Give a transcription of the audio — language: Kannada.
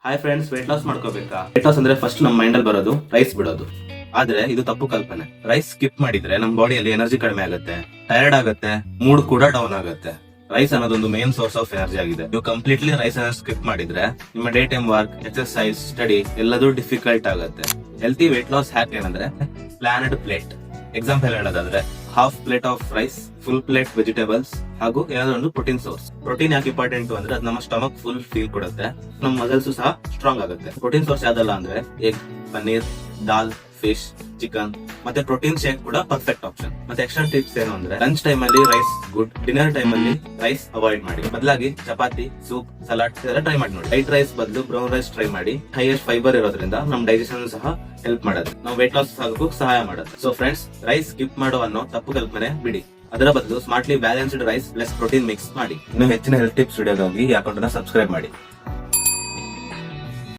ಹಾಯ್ ಫ್ರೆಂಡ್ಸ್, ವೇಟ್ ಲಾಸ್ ಮಾಡ್ಕೋಬೇಕಾ? ವೇಟ್ ಲಾಸ್ ಅಂದ್ರೆ ಫಸ್ಟ್ ನಮ್ಮ ಮೈಂಡ್ ಅಲ್ಲಿ ಬರೋದು ರೈಸ್ ಬಿಡೋದು. ಆದ್ರೆ ಇದು ತಪ್ಪು ಕಲ್ಪನೆ. ರೈಸ್ ಸ್ಕಿಪ್ ಮಾಡಿದ್ರೆ ನಮ್ಮ ಬಾಡಿಯಲ್ಲಿ ಎನರ್ಜಿ ಕಡಿಮೆ ಆಗುತ್ತೆ, ಟಯರ್ಡ್ ಆಗುತ್ತೆ, ಮೂಡ್ ಕೂಡ ಡೌನ್ ಆಗುತ್ತೆ. ರೈಸ್ ಅನ್ನೋದೊಂದು ಮೇನ್ ಸೋರ್ಸ್ ಆಫ್ ಎನರ್ಜಿ ಆಗಿದೆ. ನೀವು ಕಂಪ್ಲೀಟ್ಲಿ ರೈಸ್ ಅನ್ನ ಸ್ಕಿಪ್ ಮಾಡಿದ್ರೆ ನಿಮ್ಮ day time work, exercise, study ಎಲ್ಲದೂ ಡಿಫಿಕಲ್ಟ್ ಆಗುತ್ತೆ. ಹೆಲ್ತಿ ವೇಟ್ ಲಾಸ್ ಹ್ಯಾಕ್ ಏನಂದ್ರೆ ಪ್ಲಾನೆಡ್ ಪ್ಲೇಟ್. ಎಕ್ಸಾಂಪಲ್ ಹೇಳೋದಾದ್ರೆ half plate of rice, full plate vegetables ಹಾಗೂ ಏನಾದ್ರು ಒಂದು ಪ್ರೋಟೀನ್ ಸೋರ್ಸ್. ಪ್ರೋಟೀನ್ ಯಾಕೆ ಇಂಪಾರ್ಟೆಂಟ್ ಅಂದ್ರೆ ಅದು ನಮ್ಮ ಸ್ಟಮಕ್ ಫುಲ್ ಫೀಲ್ ಕೊಡುತ್ತೆ, ನಮ್ಮ ಮಸಲ್ಸ್ ಸಹ ಸ್ಟ್ರಾಂಗ್ ಆಗುತ್ತೆ. ಪ್ರೋಟೀನ್ ಸೋರ್ಸ್ ಯಾವ್ದಲ್ಲ ಅಂದ್ರೆ ಎಗ್, ಪನ್ನೀರ್, ದಾಲ್, ಫಿಶ್, ಚಿಕನ್ ಮತ್ತೆ ಪ್ರೋಟೀನ್ ಶೇಕ್ ಕೂಡ ಪರ್ಫೆಕ್ಟ್ ಆಪ್ಷನ್. ಮತ್ತೆ ಎಕ್ಸ್ಟ್ರಾ ಟಿಪ್ಸ್ ಏನು ಅಂದ್ರೆ ಲಂಚ್ ಟೈಮ್ ಅಲ್ಲಿ ರೈಸ್ ಗುಡ್, ಡಿನ್ನರ್ ಟೈಮ್ ಅಲ್ಲಿ ರೈಸ್ ಅವಾಯ್ಡ್ ಮಾಡಿ. ಬದಲಾಗಿ ಚಪಾತಿ, ಸೂಪ್, ಸಲಾಡ್ ಇದೆಲ್ಲ ಟ್ರೈ ಮಾಡಿ ನೋಡಿ. ವೈಟ್ ರೈಸ್ ಬದಲು ಬ್ರೌನ್ ರೈಸ್ ಟ್ರೈ ಮಾಡಿ. ಹೈಯೆಸ್ಟ್ ಫೈಬರ್ ಇರೋದ್ರಿಂದ ನಮ್ ಡೈಜೆಷನ್ ಸಹ ಹೆಲ್ಪ್ ಮಾಡುತ್ತೆ, ನಾವು ವೇಟ್ ಲಾಸ್ ಆಗೋಕ್ಕೂ ಸಹಾಯ ಮಾಡುತ್ತೆ. ಸೊ ಫ್ರೆಂಡ್ಸ್, ರೈಸ್ ಸ್ಕಿಪ್ ಮಾಡೋ ಅನ್ನೋ ತಪ್ಪು ಕಲ್ಪನೆ ಬಿಡಿ. ಅದರ ಬದಲು smartly balanced rice plus protein mix ಮಾಡಿ. ಇನ್ನು ಹೆಚ್ಚಿನ ಹೆಲ್ತ್ ಟಿಪ್ಸ್ ವಿಡಿಯೋಗಾಗಿ ಈ ಅಕೌಂಟ್ ಅನ್ನ ಸಬ್ಸ್ಕ್ರೈಬ್ ಮಾಡಿ.